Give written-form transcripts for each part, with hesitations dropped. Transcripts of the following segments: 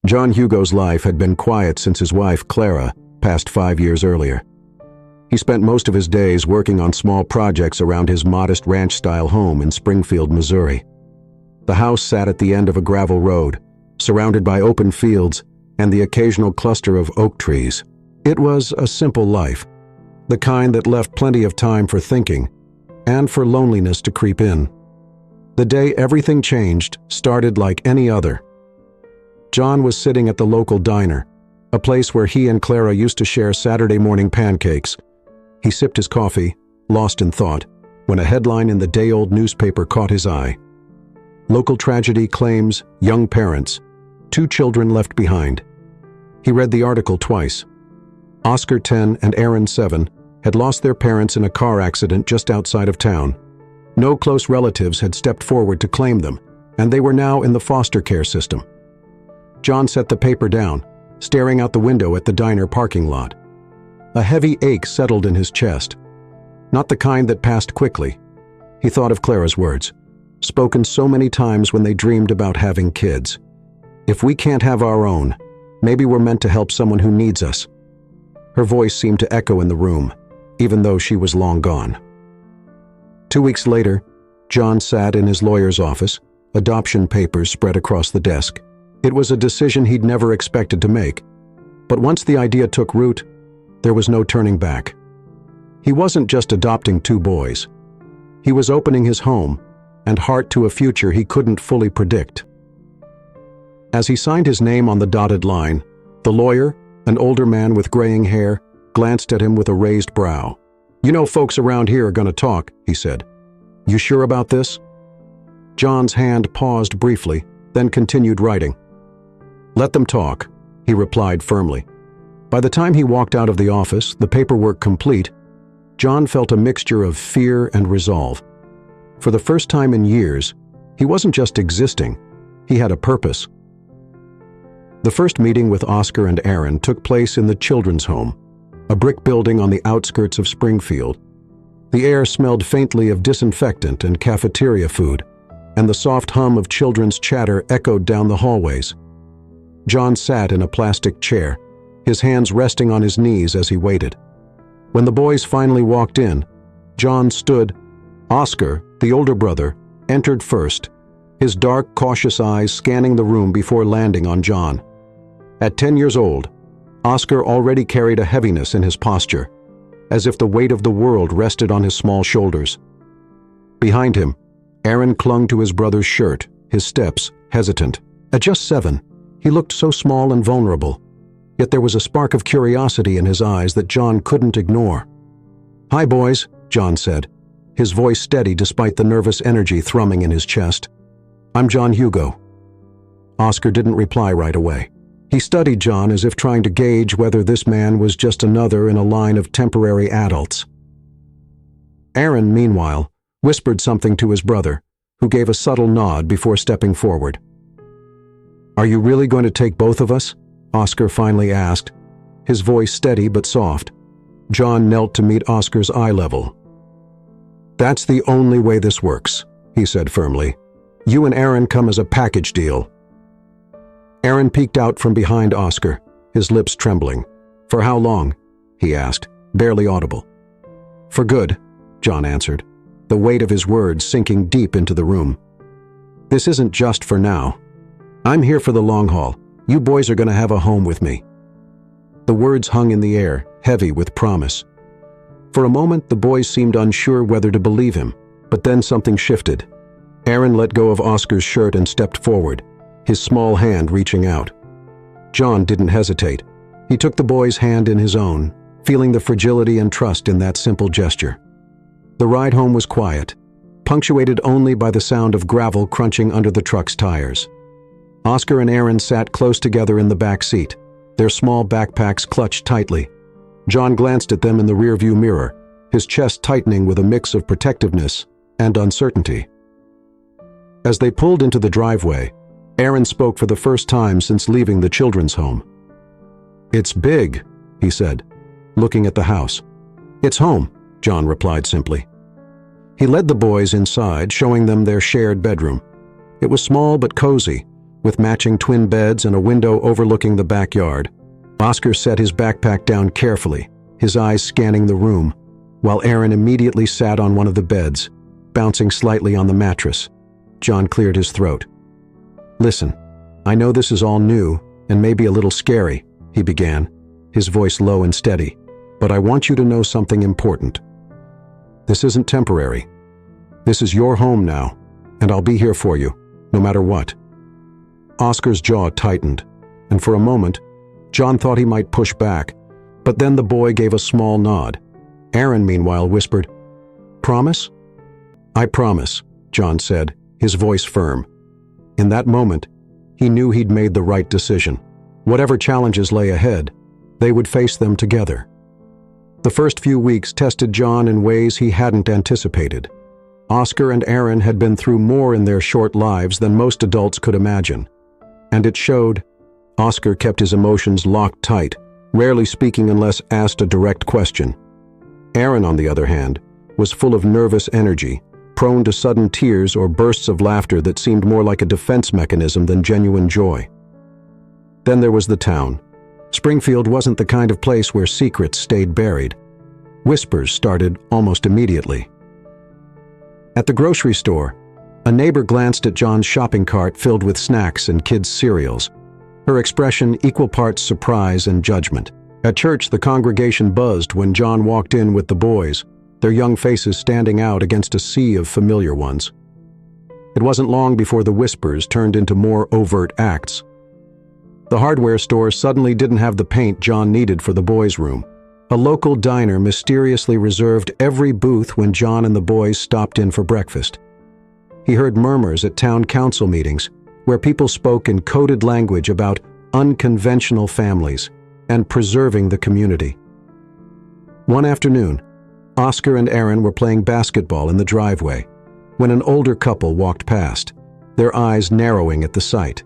John Hugo's life had been quiet since his wife, Clara, passed 5 years earlier. He spent most of his days working on small projects around his modest ranch-style home in Springfield, Missouri. The house sat at the end of a gravel road, surrounded by open fields and the occasional cluster of oak trees. It was a simple life, the kind that left plenty of time for thinking and for loneliness to creep in. The day everything changed started like any other. John was sitting at the local diner, a place where he and Clara used to share Saturday morning pancakes. He sipped his coffee, lost in thought, when a headline in the day-old newspaper caught his eye. Local tragedy claims young parents, 2 children left behind. He read the article twice. Oscar, 10, and Aaron, 7, had lost their parents in a car accident just outside of town. No close relatives had stepped forward to claim them, and they were now in the foster care system. John set the paper down, staring out the window at the diner parking lot. A heavy ache settled in his chest, not the kind that passed quickly. He thought of Clara's words, spoken so many times when they dreamed about having kids. If we can't have our own, maybe we're meant to help someone who needs us. Her voice seemed to echo in the room, even though she was long gone. 2 weeks later, John sat in his lawyer's office, adoption papers spread across the desk. It was a decision he'd never expected to make, but once the idea took root, there was no turning back. He wasn't just adopting 2 boys. He was opening his home and heart to a future he couldn't fully predict. As he signed his name on the dotted line, the lawyer, an older man with graying hair, glanced at him with a raised brow. "You know folks around here are going to talk," he said. "You sure about this?" John's hand paused briefly, then continued writing. "Let them talk," he replied firmly. By the time he walked out of the office, the paperwork complete, John felt a mixture of fear and resolve. For the first time in years, he wasn't just existing, he had a purpose. The first meeting with Oscar and Aaron took place in the children's home, a brick building on the outskirts of Springfield. The air smelled faintly of disinfectant and cafeteria food, and the soft hum of children's chatter echoed down the hallways. John sat in a plastic chair, his hands resting on his knees as he waited. When the boys finally walked in, John stood. Oscar, the older brother, entered first, his dark, cautious eyes scanning the room before landing on John. At 10 years old, Oscar already carried a heaviness in his posture, as if the weight of the world rested on his small shoulders. Behind him, Aaron clung to his brother's shirt, his steps hesitant. At just 7, he looked so small and vulnerable, yet there was a spark of curiosity in his eyes that John couldn't ignore. "Hi, boys," John said, his voice steady despite the nervous energy thrumming in his chest. "I'm John Hugo." Oscar didn't reply right away. He studied John as if trying to gauge whether this man was just another in a line of temporary adults. Aaron, meanwhile, whispered something to his brother, who gave a subtle nod before stepping forward. "Are you really going to take both of us?" Oscar finally asked, his voice steady but soft. John knelt to meet Oscar's eye level. "That's the only way this works," he said firmly. "You and Aaron come as a package deal." Aaron peeked out from behind Oscar, his lips trembling. "For how long?" he asked, barely audible. "For good," John answered, the weight of his words sinking deep into the room. "This isn't just for now. I'm here for the long haul. You boys are going to have a home with me." The words hung in the air, heavy with promise. For a moment, the boys seemed unsure whether to believe him, but then something shifted. Aaron let go of Oscar's shirt and stepped forward, his small hand reaching out. John didn't hesitate. He took the boy's hand in his own, feeling the fragility and trust in that simple gesture. The ride home was quiet, punctuated only by the sound of gravel crunching under the truck's tires. Oscar and Aaron sat close together in the back seat, their small backpacks clutched tightly. John glanced at them in the rearview mirror, his chest tightening with a mix of protectiveness and uncertainty. As they pulled into the driveway, Aaron spoke for the first time since leaving the children's home. "It's big," he said, looking at the house. "It's home," John replied simply. He led the boys inside, showing them their shared bedroom. It was small but cozy, with matching twin beds and a window overlooking the backyard. Oscar set his backpack down carefully, his eyes scanning the room, while Aaron immediately sat on one of the beds, bouncing slightly on the mattress. John cleared his throat. "Listen, I know this is all new and maybe a little scary," he began, his voice low and steady, "but I want you to know something important. This isn't temporary. This is your home now, and I'll be here for you, no matter what." Oscar's jaw tightened, and for a moment, John thought he might push back, but then the boy gave a small nod. Aaron, meanwhile, whispered, "Promise?" "I promise," John said, his voice firm. In that moment, he knew he'd made the right decision. Whatever challenges lay ahead, they would face them together. The first few weeks tested John in ways he hadn't anticipated. Oscar and Aaron had been through more in their short lives than most adults could imagine. And it showed. Oscar kept his emotions locked tight, rarely speaking unless asked a direct question. Aaron, on the other hand, was full of nervous energy, prone to sudden tears or bursts of laughter that seemed more like a defense mechanism than genuine joy. Then there was the town. Springfield wasn't the kind of place where secrets stayed buried. Whispers started almost immediately. At the grocery store, a neighbor glanced at John's shopping cart filled with snacks and kids' cereals, her expression equal parts surprise and judgment. At church, the congregation buzzed when John walked in with the boys, their young faces standing out against a sea of familiar ones. It wasn't long before the whispers turned into more overt acts. The hardware store suddenly didn't have the paint John needed for the boys' room. A local diner mysteriously reserved every booth when John and the boys stopped in for breakfast. He heard murmurs at town council meetings, where people spoke in coded language about unconventional families and preserving the community. One afternoon, Oscar and Aaron were playing basketball in the driveway when an older couple walked past, their eyes narrowing at the sight.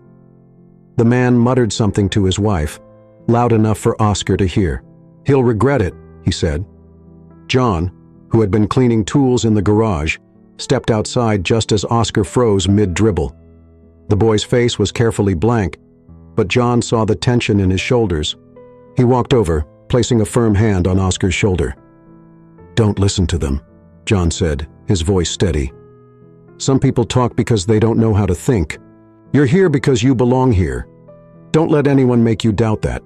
The man muttered something to his wife, loud enough for Oscar to hear. "He'll regret it," he said. John, who had been cleaning tools in the garage, stepped outside just as Oscar froze mid-dribble. The boy's face was carefully blank, but John saw the tension in his shoulders. He walked over, placing a firm hand on Oscar's shoulder. "Don't listen to them," John said, his voice steady. "Some people talk because they don't know how to think. You're here because you belong here. Don't let anyone make you doubt that."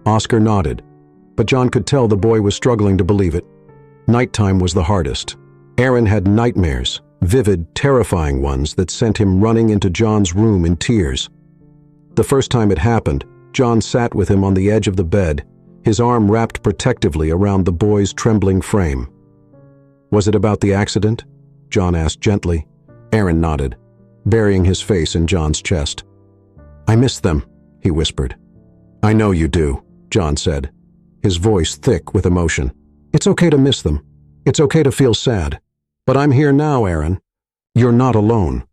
Oscar nodded, but John could tell the boy was struggling to believe it. Nighttime was the hardest. Aaron had nightmares, vivid, terrifying ones that sent him running into John's room in tears. The first time it happened, John sat with him on the edge of the bed, his arm wrapped protectively around the boy's trembling frame. "Was it about the accident?" John asked gently. Aaron nodded, burying his face in John's chest. "I miss them," he whispered. "I know you do," John said, his voice thick with emotion. "It's okay to miss them. It's okay to feel sad. But I'm here now, Aaron. You're not alone."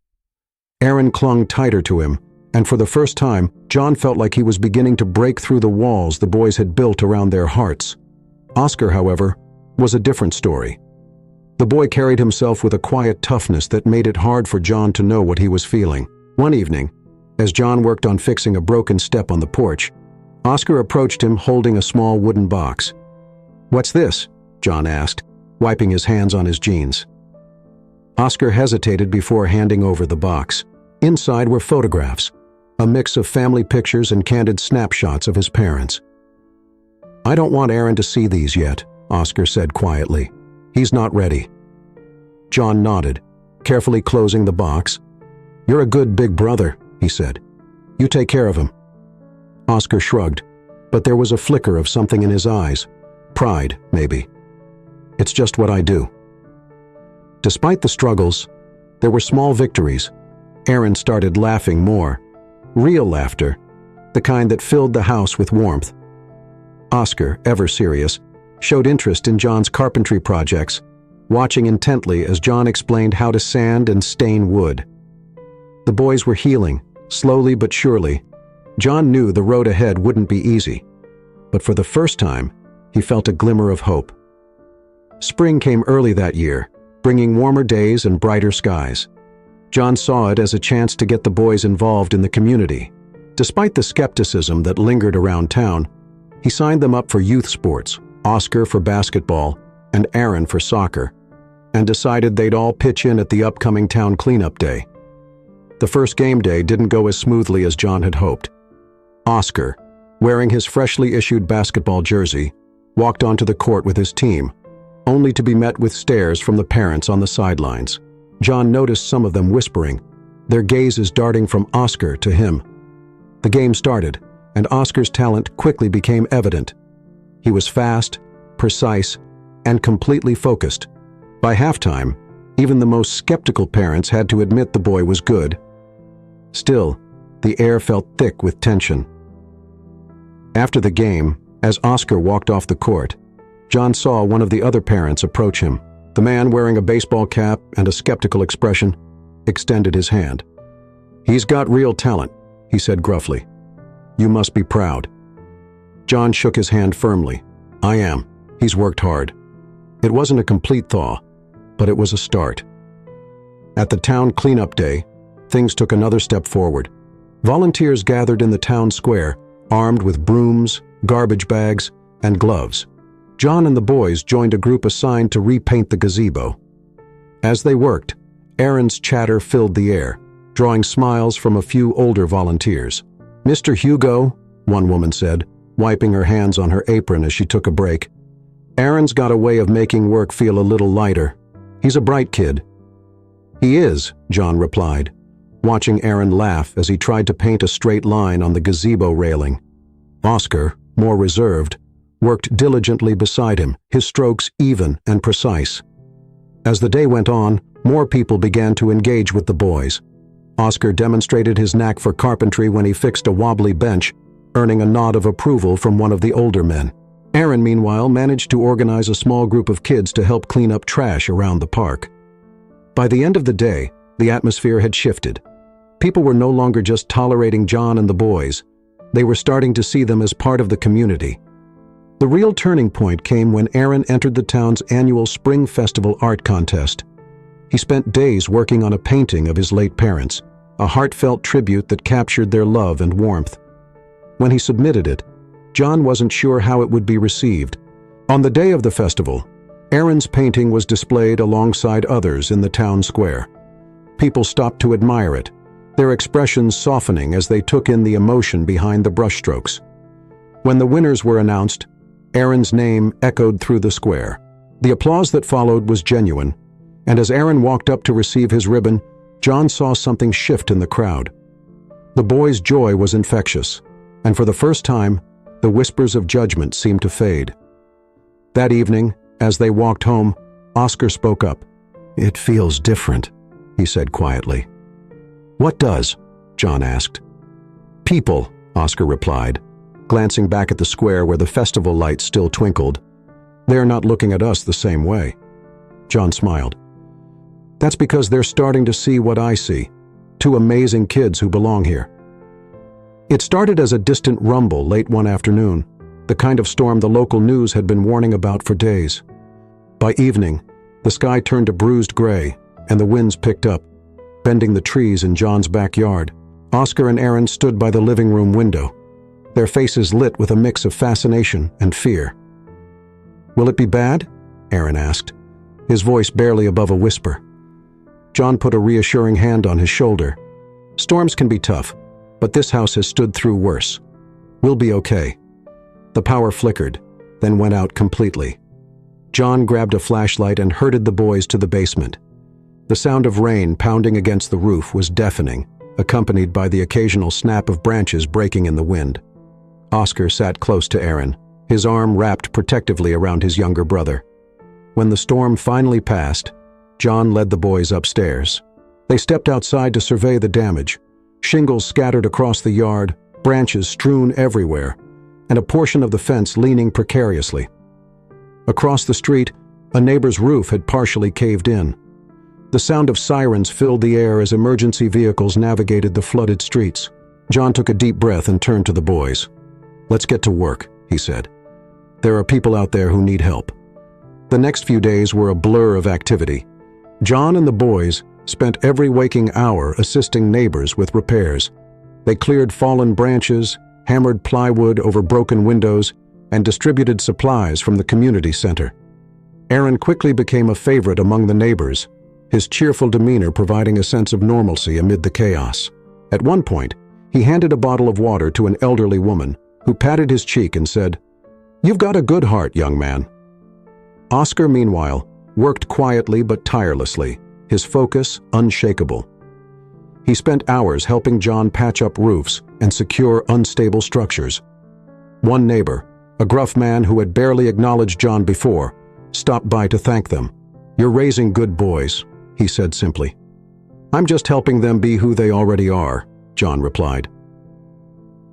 Aaron clung tighter to him, and for the first time, John felt like he was beginning to break through the walls the boys had built around their hearts. Oscar, however, was a different story. The boy carried himself with a quiet toughness that made it hard for John to know what he was feeling. One evening, as John worked on fixing a broken step on the porch, Oscar approached him holding a small wooden box. "What's this?" John asked, wiping his hands on his jeans. Oscar hesitated before handing over the box. Inside were photographs, a mix of family pictures and candid snapshots of his parents. "I don't want Aaron to see these yet," Oscar said quietly. "He's not ready." John nodded, carefully closing the box. "You're a good big brother," he said. "You take care of him." Oscar shrugged, but there was a flicker of something in his eyes. Pride, maybe. "It's just what I do." Despite the struggles, there were small victories. Aaron started laughing more. Real laughter, the kind that filled the house with warmth. Oscar, ever serious, showed interest in John's carpentry projects, watching intently as John explained how to sand and stain wood. The boys were healing, slowly but surely. John knew the road ahead wouldn't be easy, but for the first time, he felt a glimmer of hope. Spring came early that year, bringing warmer days and brighter skies. John saw it as a chance to get the boys involved in the community. Despite the skepticism that lingered around town, he signed them up for youth sports, Oscar for basketball and Aaron for soccer, and decided they'd all pitch in at the upcoming town cleanup day. The first game day didn't go as smoothly as John had hoped. Oscar, wearing his freshly issued basketball jersey, walked onto the court with his team, only to be met with stares from the parents on the sidelines. John noticed some of them whispering, their gazes darting from Oscar to him. The game started, and Oscar's talent quickly became evident. He was fast, precise, and completely focused. By halftime, even the most skeptical parents had to admit the boy was good. Still, the air felt thick with tension. After the game, as Oscar walked off the court, John saw one of the other parents approach him. The man, wearing a baseball cap and a skeptical expression, extended his hand. "He's got real talent," he said gruffly. "You must be proud." John shook his hand firmly. "I am. He's worked hard." It wasn't a complete thaw, but it was a start. At the town cleanup day, things took another step forward. Volunteers gathered in the town square, armed with brooms, garbage bags, and gloves. John and the boys joined a group assigned to repaint the gazebo. As they worked, Aaron's chatter filled the air, drawing smiles from a few older volunteers. "Mr. Hugo," one woman said, wiping her hands on her apron as she took a break, "Aaron's got a way of making work feel a little lighter. He's a bright kid." "He is," John replied, watching Aaron laugh as he tried to paint a straight line on the gazebo railing. Oscar, more reserved, worked diligently beside him, his strokes even and precise. As the day went on, more people began to engage with the boys. Oscar demonstrated his knack for carpentry when he fixed a wobbly bench, earning a nod of approval from one of the older men. Aaron, meanwhile, managed to organize a small group of kids to help clean up trash around the park. By the end of the day, the atmosphere had shifted. People were no longer just tolerating John and the boys. They were starting to see them as part of the community. The real turning point came when Aaron entered the town's annual Spring Festival art contest. He spent days working on a painting of his late parents, a heartfelt tribute that captured their love and warmth. When he submitted it, John wasn't sure how it would be received. On the day of the festival, Aaron's painting was displayed alongside others in the town square. People stopped to admire it, their expressions softening as they took in the emotion behind the brushstrokes. When the winners were announced, Aaron's name echoed through the square. The applause that followed was genuine, and as Aaron walked up to receive his ribbon, John saw something shift in the crowd. The boys' joy was infectious, and for the first time, the whispers of judgment seemed to fade. That evening, as they walked home, Oscar spoke up. "It feels different," he said quietly. "What does?" John asked. "People," Oscar replied, glancing back at the square where the festival lights still twinkled. "They're not looking at us the same way." John smiled. "That's because they're starting to see what I see. Two amazing kids who belong here." It started as a distant rumble late one afternoon, the kind of storm the local news had been warning about for days. By evening, the sky turned a bruised gray, and the winds picked up, bending the trees in John's backyard. Oscar and Aaron stood by the living room window, their faces lit with a mix of fascination and fear. "Will it be bad?" Aaron asked, his voice barely above a whisper. John put a reassuring hand on his shoulder. "Storms can be tough, but this house has stood through worse. We'll be okay." The power flickered, then went out completely. John grabbed a flashlight and herded the boys to the basement. The sound of rain pounding against the roof was deafening, accompanied by the occasional snap of branches breaking in the wind. Oscar sat close to Aaron, his arm wrapped protectively around his younger brother. When the storm finally passed, John led the boys upstairs. They stepped outside to survey the damage. Shingles scattered across the yard, branches strewn everywhere, and a portion of the fence leaning precariously. Across the street, a neighbor's roof had partially caved in. The sound of sirens filled the air as emergency vehicles navigated the flooded streets. John took a deep breath and turned to the boys. "Let's get to work," he said. "There are people out there who need help." The next few days were a blur of activity. John and the boys, spent every waking hour assisting neighbors with repairs. They cleared fallen branches, hammered plywood over broken windows, and distributed supplies from the community center. Aaron quickly became a favorite among the neighbors, his cheerful demeanor providing a sense of normalcy amid the chaos. At one point, he handed a bottle of water to an elderly woman, who patted his cheek and said, "You've got a good heart, young man." Oscar, meanwhile, worked quietly but tirelessly, his focus unshakable. He spent hours helping John patch up roofs and secure unstable structures. One neighbor, a gruff man who had barely acknowledged John before, stopped by to thank them. "You're raising good boys," he said simply. "I'm just helping them be who they already are," John replied.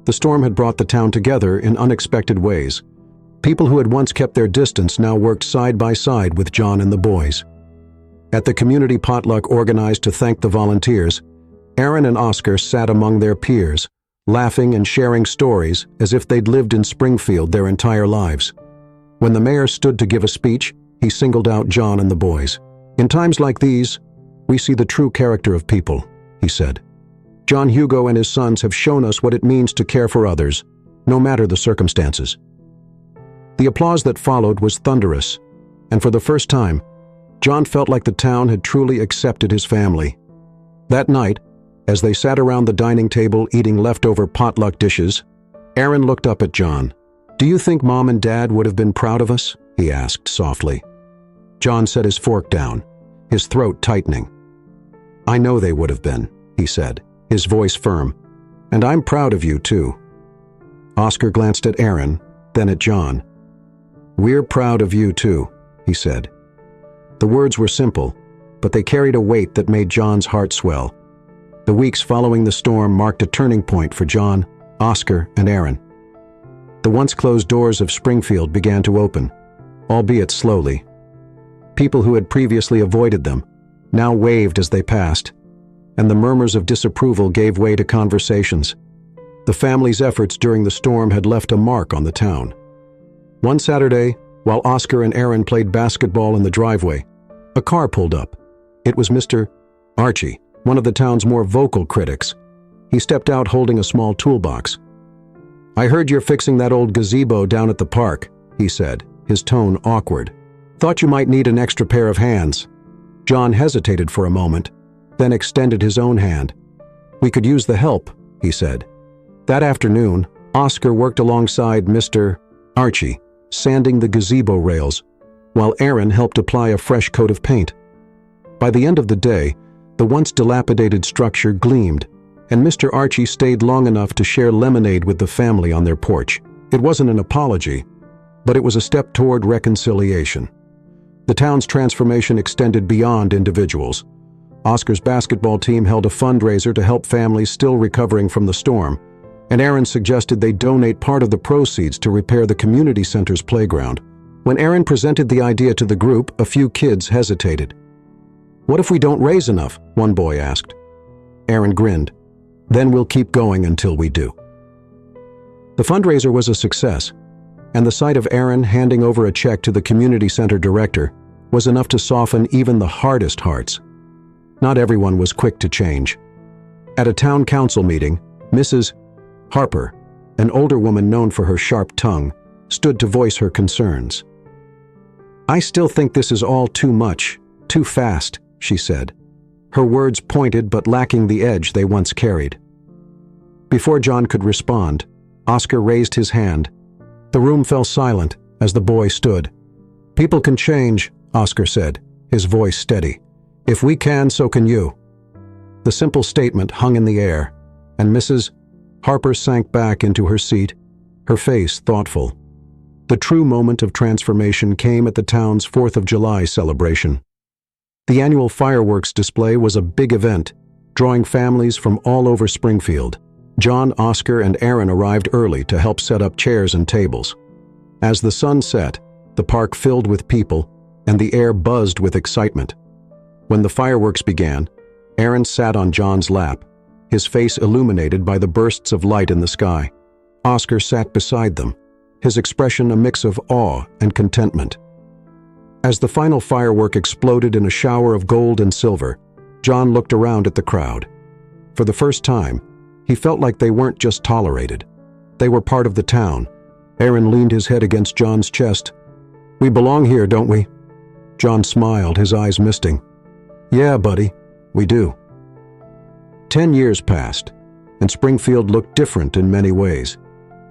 The storm had brought the town together in unexpected ways. People who had once kept their distance now worked side by side with John and the boys. At the community potluck organized to thank the volunteers, Aaron and Oscar sat among their peers, laughing and sharing stories as if they'd lived in Springfield their entire lives. When the mayor stood to give a speech, he singled out John and the boys. "In times like these, we see the true character of people," he said. "John Hugo and his sons have shown us what it means to care for others, no matter the circumstances." The applause that followed was thunderous, and for the first time, John felt like the town had truly accepted his family. That night, as they sat around the dining table eating leftover potluck dishes, Aaron looked up at John. "Do you think Mom and Dad would have been proud of us?" he asked softly. John set his fork down, his throat tightening. "I know they would have been," he said, his voice firm. "And I'm proud of you, too." Oscar glanced at Aaron, then at John. "We're proud of you, too," he said. The words were simple, but they carried a weight that made John's heart swell. The weeks following the storm marked a turning point for John, Oscar, and Aaron. The once closed doors of Springfield began to open, albeit slowly. People who had previously avoided them now waved as they passed, and the murmurs of disapproval gave way to conversations. The family's efforts during the storm had left a mark on the town. One Saturday, while Oscar and Aaron played basketball in the driveway, a car pulled up. It was Mr. Archie, one of the town's more vocal critics. He stepped out holding a small toolbox. "I heard you're fixing that old gazebo down at the park," he said, his tone awkward. "Thought you might need an extra pair of hands." John hesitated for a moment, then extended his own hand. "We could use the help," he said. That afternoon, Oscar worked alongside Mr. Archie, sanding the gazebo rails, while Aaron helped apply a fresh coat of paint. By the end of the day, the once dilapidated structure gleamed, and Mr. Archie stayed long enough to share lemonade with the family on their porch. It wasn't an apology, but it was a step toward reconciliation. The town's transformation extended beyond individuals. Oscar's basketball team held a fundraiser to help families still recovering from the storm, and Aaron suggested they donate part of the proceeds to repair the community center's playground. When Aaron presented the idea to the group, a few kids hesitated. "What if we don't raise enough?" one boy asked. Aaron grinned. "Then we'll keep going until we do." The fundraiser was a success, and the sight of Aaron handing over a check to the community center director was enough to soften even the hardest hearts. Not everyone was quick to change. At a town council meeting, Mrs. Harper, an older woman known for her sharp tongue, stood to voice her concerns. "I still think this is all too much, too fast," she said, her words pointed but lacking the edge they once carried. Before John could respond, Oscar raised his hand. The room fell silent as the boy stood. "People can change," Oscar said, his voice steady. "If we can, so can you." The simple statement hung in the air, and Mrs. Harper sank back into her seat, her face thoughtful. The true moment of transformation came at the town's 4th of July celebration. The annual fireworks display was a big event, drawing families from all over Springfield. John, Oscar, and Aaron arrived early to help set up chairs and tables. As the sun set, the park filled with people, and the air buzzed with excitement. When the fireworks began, Aaron sat on John's lap, his face illuminated by the bursts of light in the sky. Oscar sat beside them, his expression a mix of awe and contentment. As the final firework exploded in a shower of gold and silver, John looked around at the crowd. For the first time, he felt like they weren't just tolerated. They were part of the town. Aaron leaned his head against John's chest. "We belong here, don't we?" John smiled, his eyes misting. "Yeah, buddy, we do." 10 years passed, and Springfield looked different in many ways.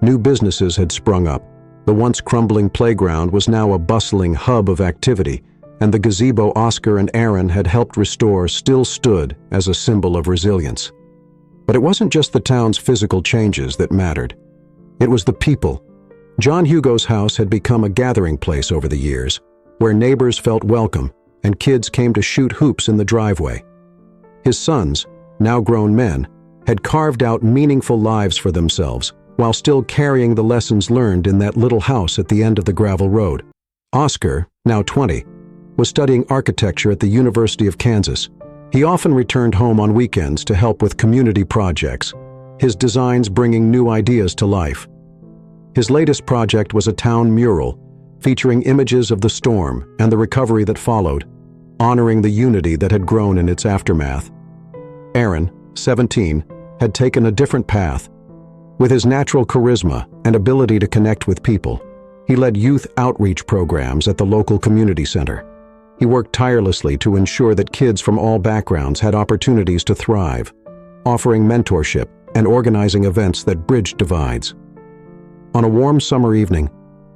New businesses had sprung up. The once crumbling playground was now a bustling hub of activity, and the gazebo Oscar and Aaron had helped restore still stood as a symbol of resilience. But it wasn't just the town's physical changes that mattered. It was the people. John Hugo's house had become a gathering place over the years, where neighbors felt welcome and kids came to shoot hoops in the driveway. His sons, now grown men, had carved out meaningful lives for themselves while still carrying the lessons learned in that little house at the end of the gravel road. Oscar, now 20, was studying architecture at the University of Kansas. He often returned home on weekends to help with community projects, his designs bringing new ideas to life. His latest project was a town mural featuring images of the storm and the recovery that followed, honoring the unity that had grown in its aftermath. Aaron, 17, had taken a different path. With his natural charisma and ability to connect with people, he led youth outreach programs at the local community center. He worked tirelessly to ensure that kids from all backgrounds had opportunities to thrive, offering mentorship and organizing events that bridged divides. On a warm summer evening,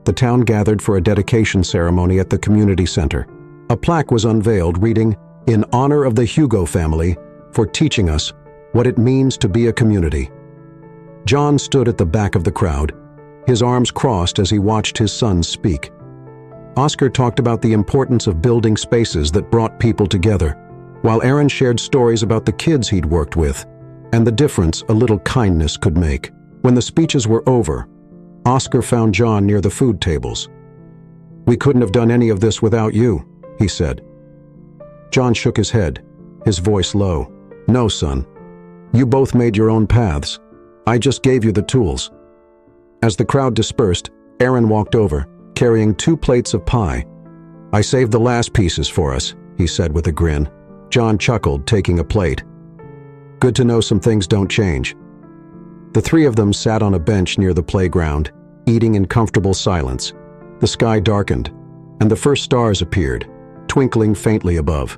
the town gathered for a dedication ceremony at the community center. A plaque was unveiled reading, "In honor of the Hugo family for teaching us what it means to be a community." John stood at the back of the crowd, his arms crossed as he watched his sons speak. Oscar talked about the importance of building spaces that brought people together, while Aaron shared stories about the kids he'd worked with and the difference a little kindness could make. When the speeches were over, Oscar found John near the food tables. "We couldn't have done any of this without you," he said. John shook his head, his voice low. "No, son. You both made your own paths. I just gave you the tools." As the crowd dispersed, Aaron walked over, carrying 2 plates of pie. "I saved the last pieces for us," he said with a grin. John chuckled, taking a plate. "Good to know some things don't change." The 3 of them sat on a bench near the playground, eating in comfortable silence. The sky darkened, and the first stars appeared, twinkling faintly above.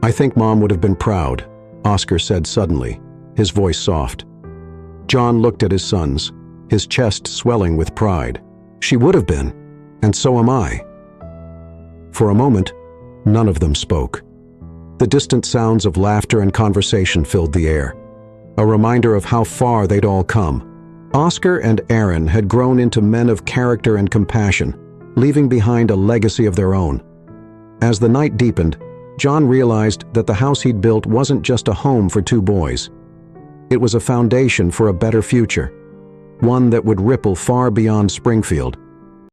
"I think Mom would have been proud," Oscar said suddenly, his voice soft. John looked at his sons, his chest swelling with pride. "She would have been, and so am I." For a moment, none of them spoke. The distant sounds of laughter and conversation filled the air, a reminder of how far they'd all come. Oscar and Aaron had grown into men of character and compassion, leaving behind a legacy of their own. As the night deepened, John realized that the house he'd built wasn't just a home for 2 boys. It was a foundation for a better future, one that would ripple far beyond Springfield,